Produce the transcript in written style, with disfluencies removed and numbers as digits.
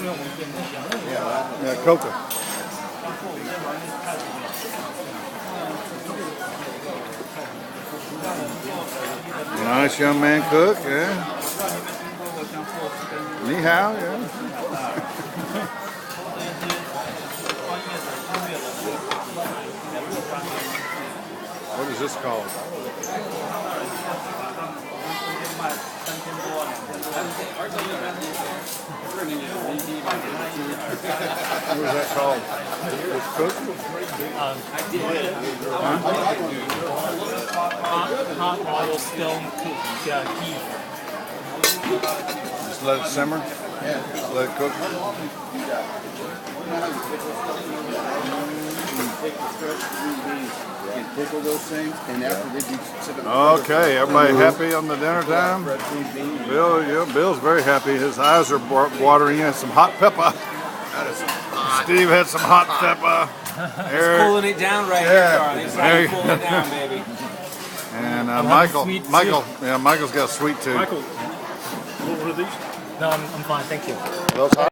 Yeah, coca. Nice young man cook, yeah. Ni hao, yeah. What is this called? What is that called? It's cooked? Hot oil stone cooked beef. Just let it simmer? Yeah. Just let it cook? And pickle those things, and after they do. Okay, everybody happy on the dinner time? Bill, yeah, Bill's very happy. His eyes are watering. He has some hot pepper. Steve had some hot pepper. He's cooling it down right here, Charlie. He's trying to cool it down, baby. And Michael's got a sweet tooth. Michael, what are these? No, I'm fine, thank you. Those hot